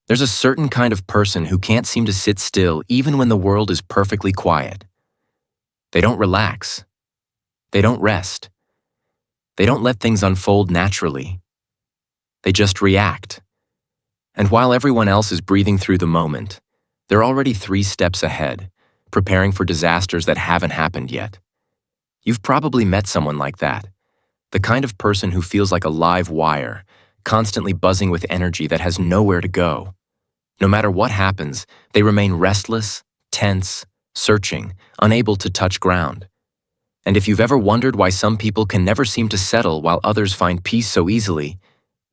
There's a certain kind of person who can't seem to sit still even when the world is perfectly quiet. They don't relax. They don't rest. They don't let things unfold naturally. They just react. And while everyone else is breathing through the moment, they're already 3 steps ahead, preparing for disasters that haven't happened yet. You've probably met someone like that, the kind of person who feels like a live wire, constantly buzzing with energy that has nowhere to go. No matter what happens, they remain restless, tense, searching, unable to touch ground. And if you've ever wondered why some people can never seem to settle while others find peace so easily,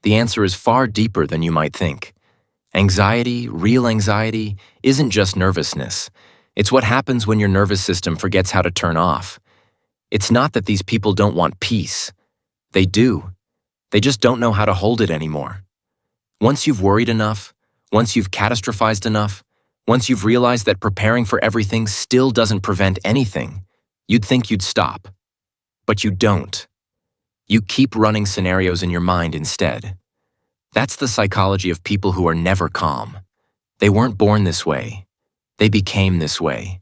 the answer is far deeper than you might think. Anxiety, real anxiety, isn't just nervousness. It's what happens when your nervous system forgets how to turn off. It's not that these people don't want peace. They do. They just don't know how to hold it anymore. Once you've worried enough, once you've catastrophized enough, once you've realized that preparing for everything still doesn't prevent anything, you'd think you'd stop. But you don't. You keep running scenarios in your mind instead. That's the psychology of people who are never calm. They weren't born this way. They became this way.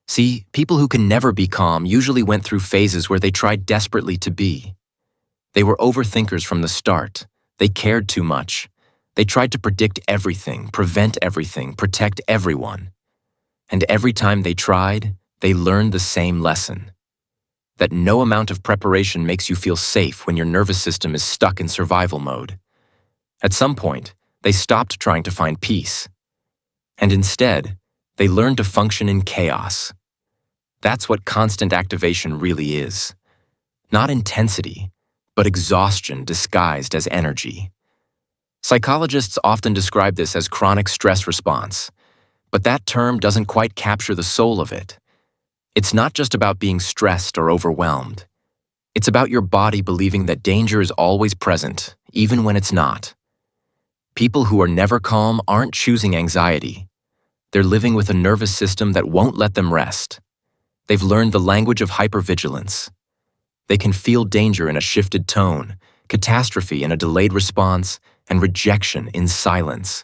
See, people who can never be calm usually went through phases where they tried desperately to be. They were overthinkers from the start. They cared too much. They tried to predict everything, prevent everything, protect everyone. And every time they tried, they learned the same lesson. That no amount of preparation makes you feel safe when your nervous system is stuck in survival mode. At some point, they stopped trying to find peace. And instead, they learned to function in chaos. That's what constant activation really is. Not intensity, but exhaustion disguised as energy. Psychologists often describe this as chronic stress response, but that term doesn't quite capture the soul of it. It's not just about being stressed or overwhelmed. It's about your body believing that danger is always present, even when it's not. People who are never calm aren't choosing anxiety. They're living with a nervous system that won't let them rest. They've learned the language of hypervigilance. They can feel danger in a shifted tone, catastrophe in a delayed response, and rejection in silence.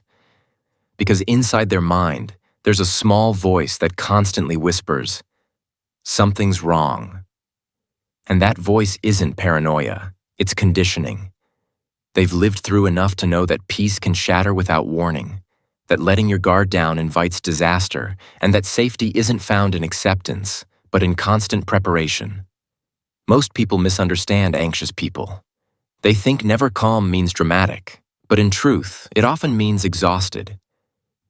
Because inside their mind, there's a small voice that constantly whispers, "Something's wrong." And that voice isn't paranoia, it's conditioning. They've lived through enough to know that peace can shatter without warning, that letting your guard down invites disaster, and that safety isn't found in acceptance, but in constant preparation. Most people misunderstand anxious people. They think never calm means dramatic, but in truth, it often means exhausted.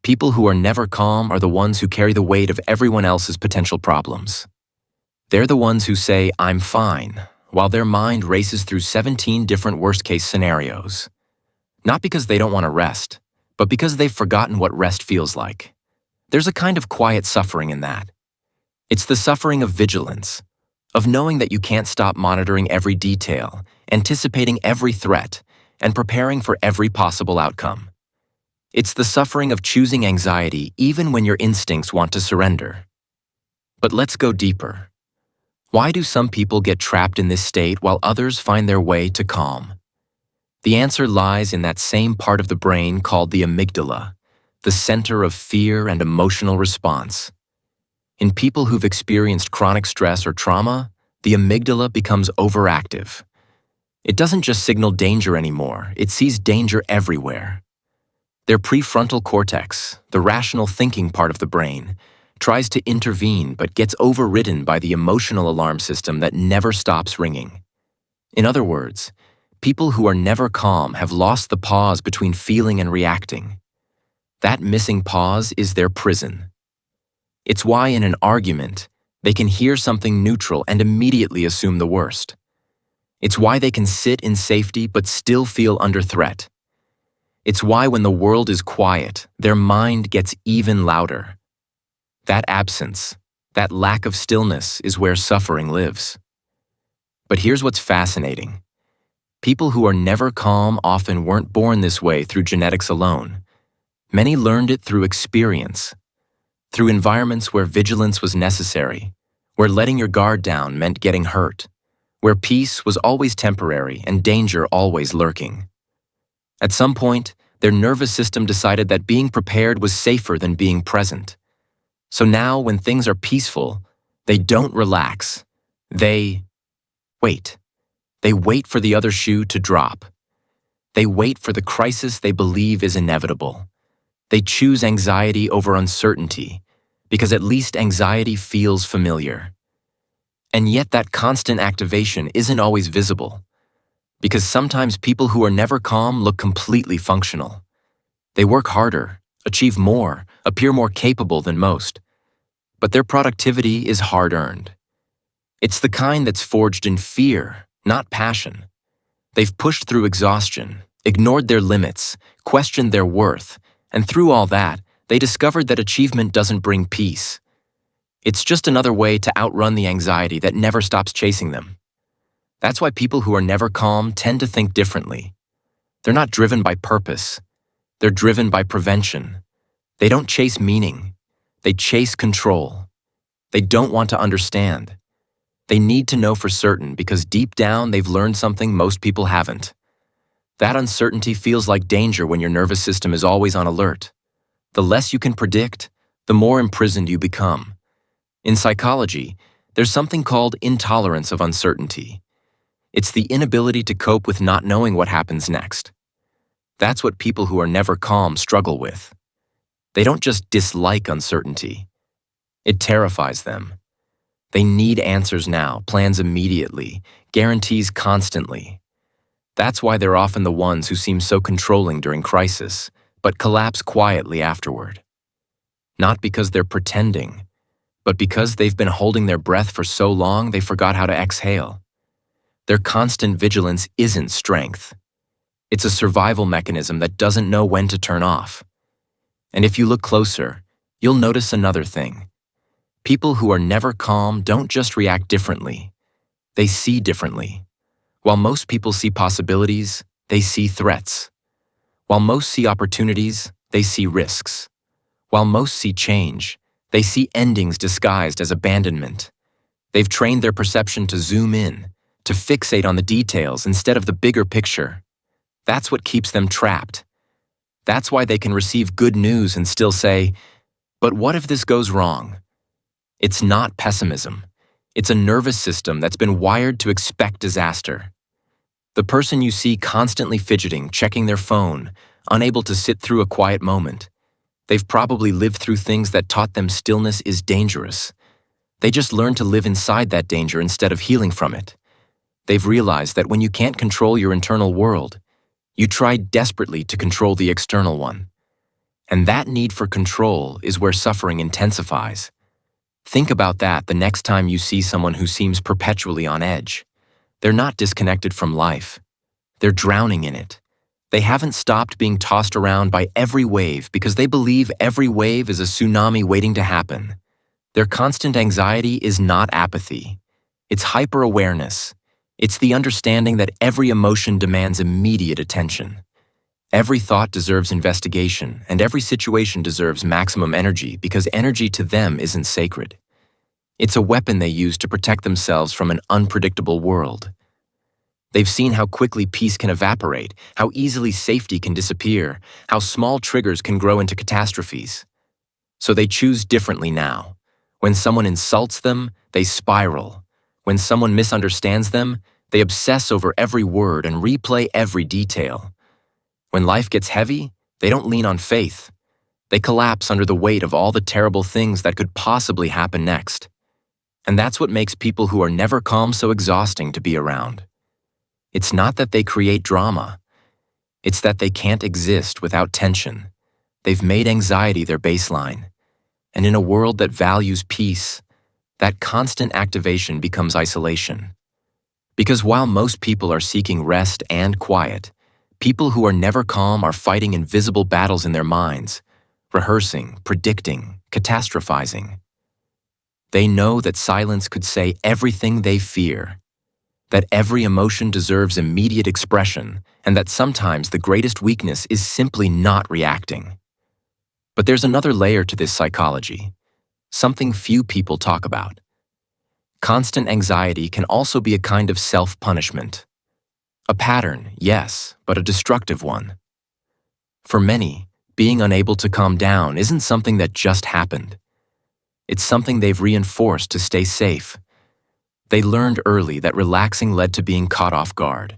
People who are never calm are the ones who carry the weight of everyone else's potential problems. They're the ones who say, "I'm fine," while their mind races through 17 different worst-case scenarios. Not because they don't want to rest, but because they've forgotten what rest feels like. There's a kind of quiet suffering in that. It's the suffering of vigilance, of knowing that you can't stop monitoring every detail, anticipating every threat, and preparing for every possible outcome. It's the suffering of choosing anxiety even when your instincts want to surrender. But let's go deeper. Why do some people get trapped in this state while others find their way to calm? The answer lies in that same part of the brain called the amygdala, the center of fear and emotional response. In people who've experienced chronic stress or trauma, the amygdala becomes overactive. It doesn't just signal danger anymore, it sees danger everywhere. Their prefrontal cortex, the rational thinking part of the brain, tries to intervene but gets overridden by the emotional alarm system that never stops ringing. In other words, people who are never calm have lost the pause between feeling and reacting. That missing pause is their prison. It's why in an argument, they can hear something neutral and immediately assume the worst. It's why they can sit in safety but still feel under threat. It's why when the world is quiet, their mind gets even louder. That absence, that lack of stillness is where suffering lives. But here's what's fascinating. People who are never calm often weren't born this way through genetics alone. Many learned it through experience, through environments where vigilance was necessary, where letting your guard down meant getting hurt, where peace was always temporary and danger always lurking. At some point, Their nervous system decided that being prepared was safer than being present. So now, when things are peaceful, they don't relax. They wait. They wait for the other shoe to drop. They wait for the crisis they believe is inevitable. They choose anxiety over uncertainty, because at least anxiety feels familiar. And yet that constant activation isn't always visible, because sometimes people who are never calm look completely functional. They work harder, achieve more, appear more capable than most, but their productivity is hard-earned. It's the kind that's forged in fear, not passion. They've pushed through exhaustion, ignored their limits, questioned their worth, and through all that, they discovered that achievement doesn't bring peace. It's just another way to outrun the anxiety that never stops chasing them. That's why people who are never calm tend to think differently. They're not driven by purpose. They're driven by prevention. They don't chase meaning. They chase control. They don't want to understand. They need to know for certain because deep down they've learned something most people haven't. That uncertainty feels like danger when your nervous system is always on alert. The less you can predict, the more imprisoned you become. In psychology, there's something called intolerance of uncertainty. It's the inability to cope with not knowing what happens next. That's what people who are never calm struggle with. They don't just dislike uncertainty. It terrifies them. They need answers now, plans immediately, guarantees constantly. That's why they're often the ones who seem so controlling during crisis, but collapse quietly afterward. Not because they're pretending, but because they've been holding their breath for so long they forgot how to exhale. Their constant vigilance isn't strength. It's a survival mechanism that doesn't know when to turn off. And if you look closer, you'll notice another thing. People who are never calm don't just react differently. They see differently. While most people see possibilities, they see threats. While most see opportunities, they see risks. While most see change, they see endings disguised as abandonment. They've trained their perception to zoom in, to fixate on the details instead of the bigger picture. That's what keeps them trapped. That's why they can receive good news and still say, "But what if this goes wrong?" It's not pessimism. It's a nervous system that's been wired to expect disaster. The person you see constantly fidgeting, checking their phone, unable to sit through a quiet moment, they've probably lived through things that taught them stillness is dangerous. They just learned to live inside that danger instead of healing from it. They've realized that when you can't control your internal world, you try desperately to control the external one. And that need for control is where suffering intensifies. Think about that the next time you see someone who seems perpetually on edge. They're not disconnected from life. They're drowning in it. They haven't stopped being tossed around by every wave because they believe every wave is a tsunami waiting to happen. Their constant anxiety is not apathy. It's hyper-awareness. It's the understanding that every emotion demands immediate attention. Every thought deserves investigation, and every situation deserves maximum energy because energy to them isn't sacred. It's a weapon they use to protect themselves from an unpredictable world. They've seen how quickly peace can evaporate, how easily safety can disappear, how small triggers can grow into catastrophes. So they choose differently now. When someone insults them, they spiral. When someone misunderstands them, they obsess over every word and replay every detail. When life gets heavy, they don't lean on faith. They collapse under the weight of all the terrible things that could possibly happen next. And that's what makes people who are never calm so exhausting to be around. It's not that they create drama. It's that they can't exist without tension. They've made anxiety their baseline. And in a world that values peace, that constant activation becomes isolation. Because while most people are seeking rest and quiet, people who are never calm are fighting invisible battles in their minds, rehearsing, predicting, catastrophizing. They know that silence could say everything they fear, that every emotion deserves immediate expression, and that sometimes the greatest weakness is simply not reacting. But there's another layer to this psychology, something few people talk about. Constant anxiety can also be a kind of self-punishment. A pattern, yes, but a destructive one. For many, being unable to calm down isn't something that just happened. It's something they've reinforced to stay safe. They learned early that relaxing led to being caught off guard,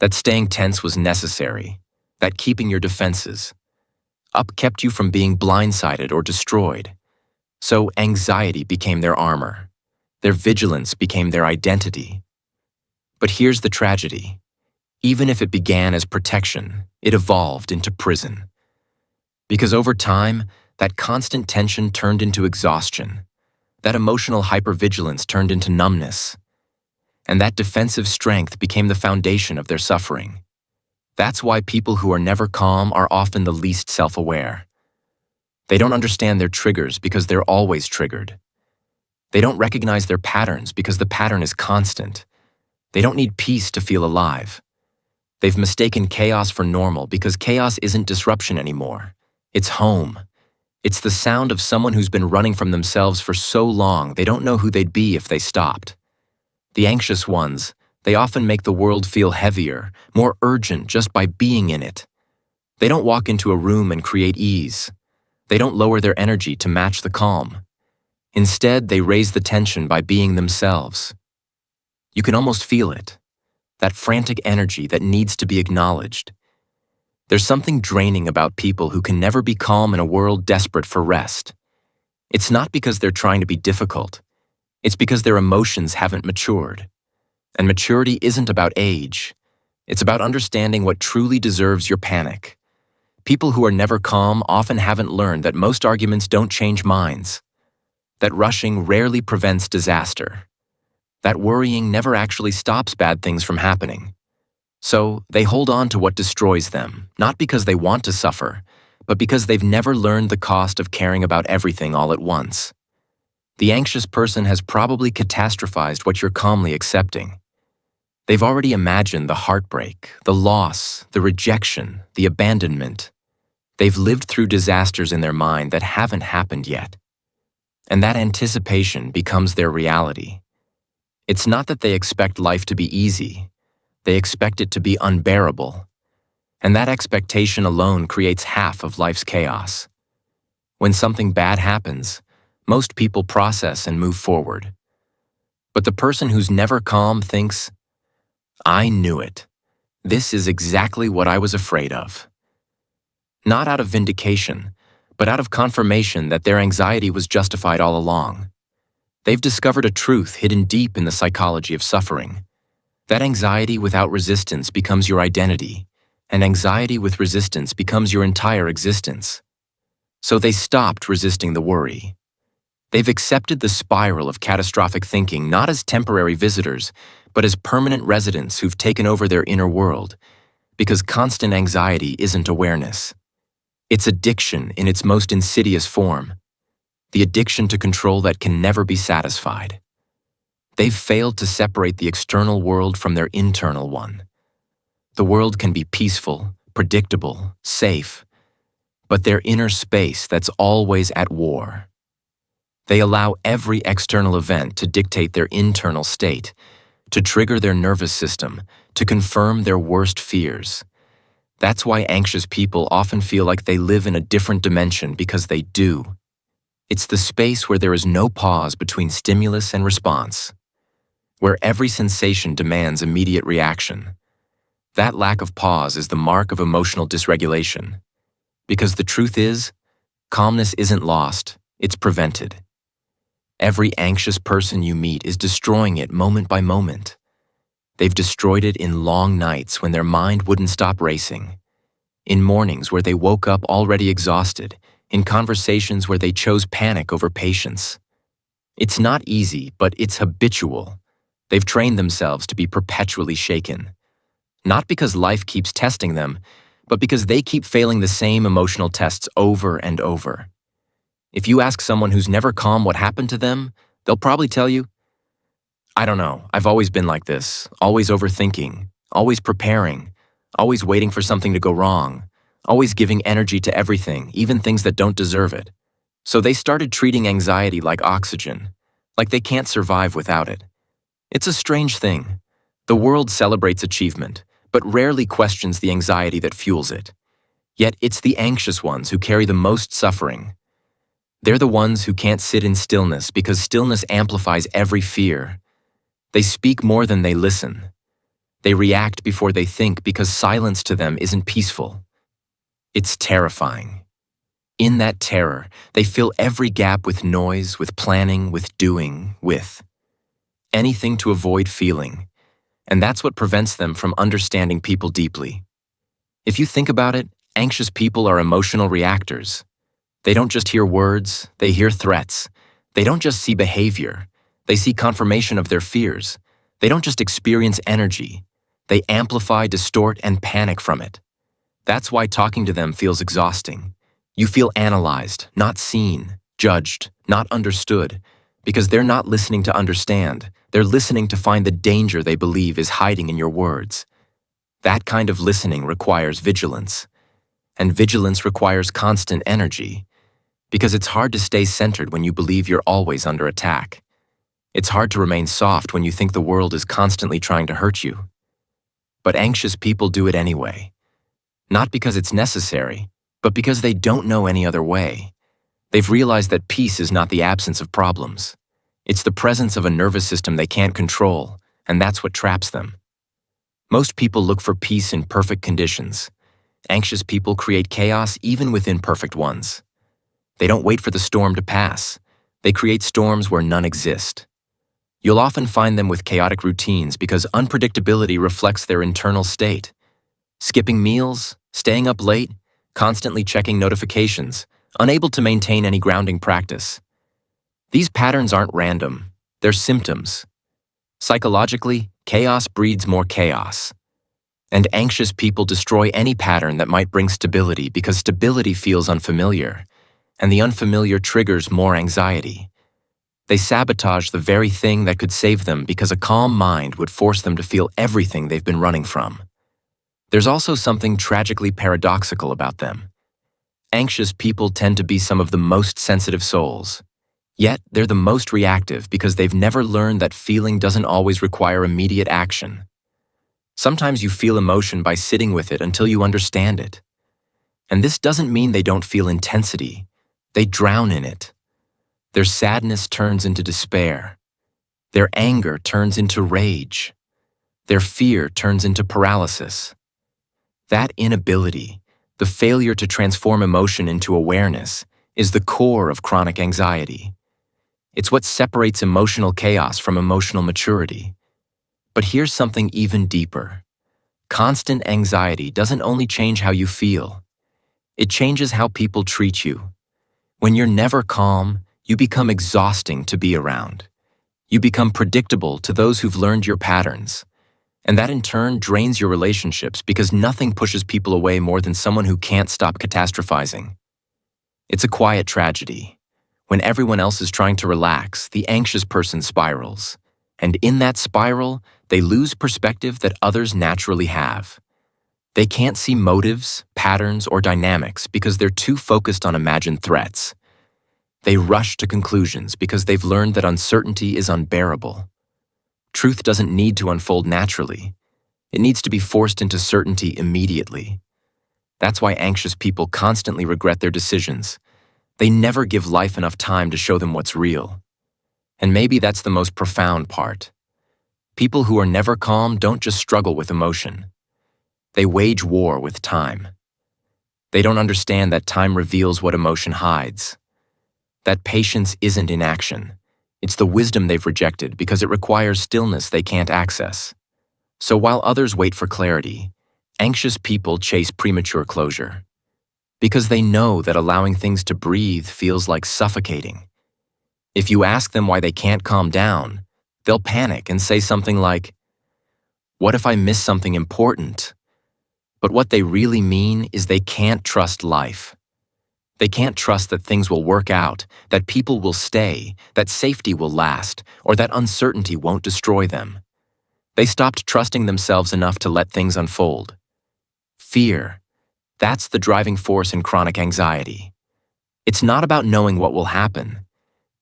that staying tense was necessary, that keeping your defenses up kept you from being blindsided or destroyed. So anxiety became their armor. Their vigilance became their identity. But here's the tragedy. Even if it began as protection, it evolved into prison. Because over time, that constant tension turned into exhaustion. That emotional hypervigilance turned into numbness. And that defensive strength became the foundation of their suffering. That's why people who are never calm are often the least self-aware. They don't understand their triggers because they're always triggered. They don't recognize their patterns because the pattern is constant. They don't need peace to feel alive. They've mistaken chaos for normal because chaos isn't disruption anymore. It's home. It's the sound of someone who's been running from themselves for so long they don't know who they'd be if they stopped. The anxious ones, they often make the world feel heavier, more urgent just by being in it. They don't walk into a room and create ease. They don't lower their energy to match the calm. Instead, they raise the tension by being themselves. You can almost feel it, that frantic energy that needs to be acknowledged. There's something draining about people who can never be calm in a world desperate for rest. It's not because they're trying to be difficult. It's because their emotions haven't matured. And maturity isn't about age. It's about understanding what truly deserves your panic. People who are never calm often haven't learned that most arguments don't change minds, that rushing rarely prevents disaster, that worrying never actually stops bad things from happening. So they hold on to what destroys them, not because they want to suffer, but because they've never learned the cost of caring about everything all at once. The anxious person has probably catastrophized what you're calmly accepting. They've already imagined the heartbreak, the loss, the rejection, the abandonment. They've lived through disasters in their mind that haven't happened yet. And that anticipation becomes their reality. It's not that they expect life to be easy. They expect it to be unbearable. And that expectation alone creates half of life's chaos. When something bad happens, most people process and move forward. But the person who's never calm thinks, "I knew it. This is exactly what I was afraid of." Not out of vindication, but out of confirmation that their anxiety was justified all along. They've discovered a truth hidden deep in the psychology of suffering. That anxiety without resistance becomes your identity, and anxiety with resistance becomes your entire existence. So they stopped resisting the worry. They've accepted the spiral of catastrophic thinking not as temporary visitors, but as permanent residents who've taken over their inner world, because constant anxiety isn't awareness. It's addiction in its most insidious form, the addiction to control that can never be satisfied. They've failed to separate the external world from their internal one. The world can be peaceful, predictable, safe, but their inner space that's always at war. They allow every external event to dictate their internal state, to trigger their nervous system, to confirm their worst fears. That's why anxious people often feel like they live in a different dimension because they do. It's the space where there is no pause between stimulus and response, where every sensation demands immediate reaction. That lack of pause is the mark of emotional dysregulation. Because the truth is, calmness isn't lost, it's prevented. Every anxious person you meet is destroying it moment by moment. They've destroyed it in long nights when their mind wouldn't stop racing, in mornings where they woke up already exhausted, in conversations where they chose panic over patience. It's not easy, but it's habitual. They've trained themselves to be perpetually shaken. Not because life keeps testing them, but because they keep failing the same emotional tests over and over. If you ask someone who's never calm what happened to them, they'll probably tell you, "I don't know, I've always been like this, always overthinking, always preparing, always waiting for something to go wrong, always giving energy to everything, even things that don't deserve it." So they started treating anxiety like oxygen, like they can't survive without it. It's a strange thing. The world celebrates achievement, but rarely questions the anxiety that fuels it. Yet it's the anxious ones who carry the most suffering. They're the ones who can't sit in stillness because stillness amplifies every fear. They speak more than they listen. They react before they think because silence to them isn't peaceful. It's terrifying. In that terror, they fill every gap with noise, with planning, with doing, with anything to avoid feeling. And that's what prevents them from understanding people deeply. If you think about it, anxious people are emotional reactors. They don't just hear words, they hear threats. They don't just see behavior, they see confirmation of their fears. They don't just experience energy, they amplify, distort, and panic from it. That's why talking to them feels exhausting. You feel analyzed, not seen, judged, not understood, because they're not listening to understand. They're listening to find the danger they believe is hiding in your words. That kind of listening requires vigilance. And vigilance requires constant energy, because it's hard to stay centered when you believe you're always under attack. It's hard to remain soft when you think the world is constantly trying to hurt you. But anxious people do it anyway. Not because it's necessary, but because they don't know any other way. They've realized that peace is not the absence of problems. It's the presence of a nervous system they can't control, and that's what traps them. Most people look for peace in perfect conditions. Anxious people create chaos even within perfect ones. They don't wait for the storm to pass. They create storms where none exist. You'll often find them with chaotic routines because unpredictability reflects their internal state. Skipping meals, staying up late, constantly checking notifications, unable to maintain any grounding practice. These patterns aren't random, they're symptoms. Psychologically, chaos breeds more chaos. And anxious people destroy any pattern that might bring stability because stability feels unfamiliar, and the unfamiliar triggers more anxiety. They sabotage the very thing that could save them because a calm mind would force them to feel everything they've been running from. There's also something tragically paradoxical about them. Anxious people tend to be some of the most sensitive souls. Yet, they're the most reactive because they've never learned that feeling doesn't always require immediate action. Sometimes you feel emotion by sitting with it until you understand it. And this doesn't mean they don't feel intensity. They drown in it. Their sadness turns into despair. Their anger turns into rage. Their fear turns into paralysis. That inability, the failure to transform emotion into awareness, is the core of chronic anxiety. It's what separates emotional chaos from emotional maturity. But here's something even deeper. Constant anxiety doesn't only change how you feel. It changes how people treat you. When you're never calm, you become exhausting to be around. You become predictable to those who've learned your patterns. And that in turn drains your relationships because nothing pushes people away more than someone who can't stop catastrophizing. It's a quiet tragedy. When everyone else is trying to relax, the anxious person spirals. And in that spiral, they lose perspective that others naturally have. They can't see motives, patterns, or dynamics because they're too focused on imagined threats. They rush to conclusions because they've learned that uncertainty is unbearable. Truth doesn't need to unfold naturally. It needs to be forced into certainty immediately. That's why anxious people constantly regret their decisions. They never give life enough time to show them what's real. And maybe that's the most profound part. People who are never calm don't just struggle with emotion. They wage war with time. They don't understand that time reveals what emotion hides. That patience isn't inaction. It's the wisdom they've rejected because it requires stillness they can't access. So while others wait for clarity, anxious people chase premature closure. Because they know that allowing things to breathe feels like suffocating. If you ask them why they can't calm down, they'll panic and say something like, "What if I miss something important?" But what they really mean is they can't trust life. They can't trust that things will work out, that people will stay, that safety will last, or that uncertainty won't destroy them. They stopped trusting themselves enough to let things unfold. Fear, that's the driving force in chronic anxiety. It's not about knowing what will happen.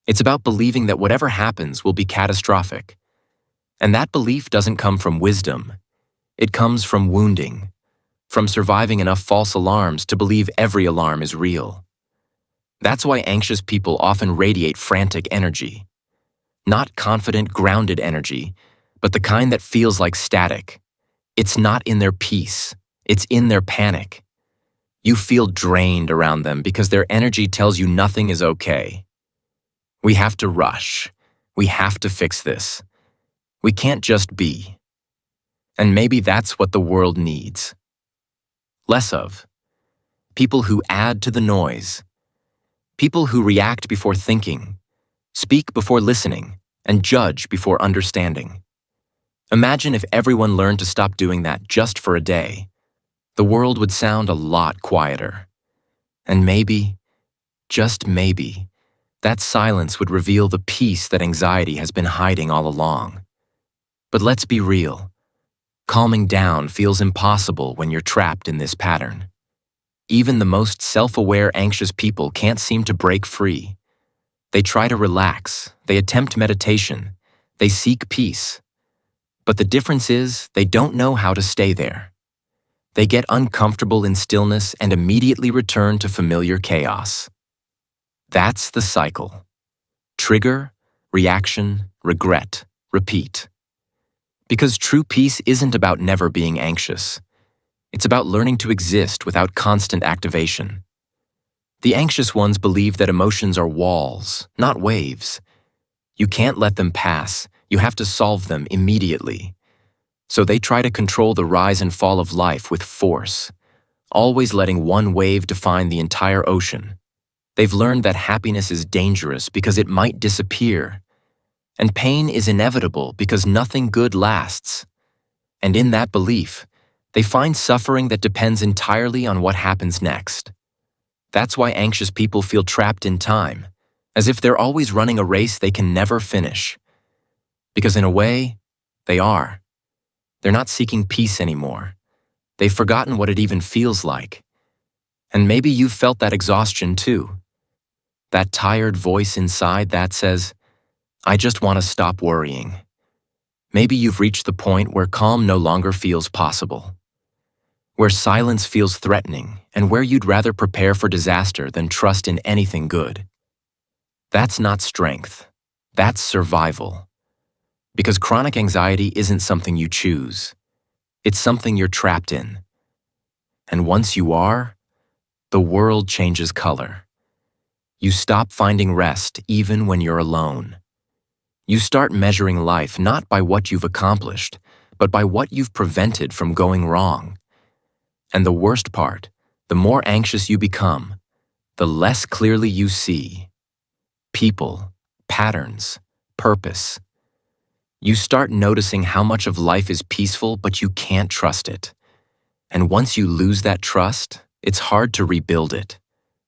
It's about believing that whatever happens will be catastrophic. And that belief doesn't come from wisdom. It comes from wounding. from surviving enough false alarms to believe every alarm is real. That's why anxious people often radiate frantic energy. Not confident, grounded energy, but the kind that feels like static. It's not in their peace, it's in their panic. You feel drained around them because their energy tells you nothing is okay. We have to rush. We have to fix this. We can't just be. And maybe that's what the world needs. Less of. People who add to the noise. People who react before thinking, speak before listening, and judge before understanding. Imagine if everyone learned to stop doing that just for a day. The world would sound a lot quieter. And maybe, just maybe, that silence would reveal the peace that anxiety has been hiding all along. But let's be real. Calming down feels impossible when you're trapped in this pattern. Even the most self-aware, anxious people can't seem to break free. They try to relax, they attempt meditation, they seek peace. But the difference is they don't know how to stay there. They get uncomfortable in stillness and immediately return to familiar chaos. That's the cycle. Trigger, reaction, regret, repeat. Because true peace isn't about never being anxious. It's about learning to exist without constant activation. The anxious ones believe that emotions are walls, not waves. You can't let them pass, you have to solve them immediately. So they try to control the rise and fall of life with force, always letting one wave define the entire ocean. They've learned that happiness is dangerous because it might disappear, and pain is inevitable because nothing good lasts. And in that belief, they find suffering that depends entirely on what happens next. That's why anxious people feel trapped in time, as if they're always running a race they can never finish. Because in a way, they are. They're not seeking peace anymore. They've forgotten what it even feels like. And maybe you've felt that exhaustion too. That tired voice inside that says, I just want to stop worrying. Maybe you've reached the point where calm no longer feels possible. Where silence feels threatening, and where you'd rather prepare for disaster than trust in anything good. That's not strength. That's survival. Because chronic anxiety isn't something you choose. It's something you're trapped in. And once you are, the world changes color. You stop finding rest even when you're alone. You start measuring life not by what you've accomplished, but by what you've prevented from going wrong. And the worst part, the more anxious you become, the less clearly you see people, patterns, purpose. You start noticing how much of life is peaceful, but you can't trust it. And once you lose that trust, it's hard to rebuild it.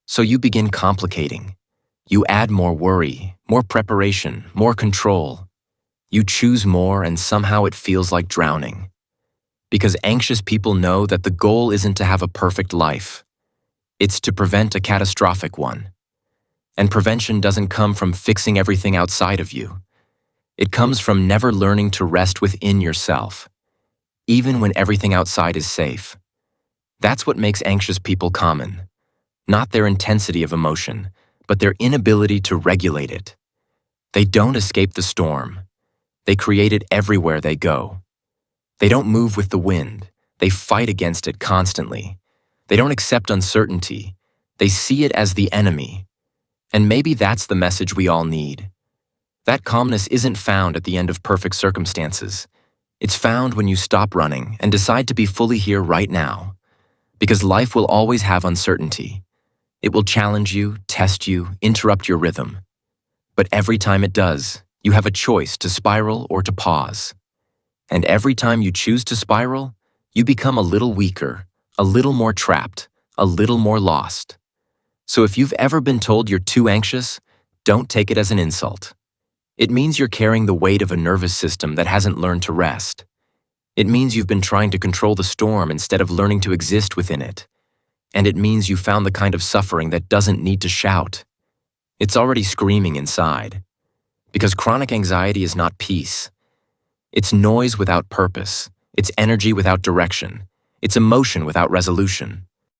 So you begin complicating. You add more worry, more preparation, more control. You choose more, and somehow it feels like drowning. Because anxious people know that the goal isn't to have a perfect life. It's to prevent a catastrophic one. And prevention doesn't come from fixing everything outside of you. It comes from never learning to rest within yourself, even when everything outside is safe. That's what makes anxious people common. Not their intensity of emotion, but their inability to regulate it. They don't escape the storm. They create it everywhere they go. They don't move with the wind. They fight against it constantly. They don't accept uncertainty. They see it as the enemy. And maybe that's the message we all need. That calmness isn't found at the end of perfect circumstances. It's found when you stop running and decide to be fully here right now. Because life will always have uncertainty. It will challenge you, test you, interrupt your rhythm. But every time it does, you have a choice to spiral or to pause. And every time you choose to spiral, you become a little weaker, a little more trapped, a little more lost. So if you've ever been told you're too anxious, don't take it as an insult. It means you're carrying the weight of a nervous system that hasn't learned to rest. It means you've been trying to control the storm instead of learning to exist within it. And it means you found the kind of suffering that doesn't need to shout. It's already screaming inside. Because chronic anxiety is not peace. It's noise without purpose. It's energy without direction. It's emotion without resolution.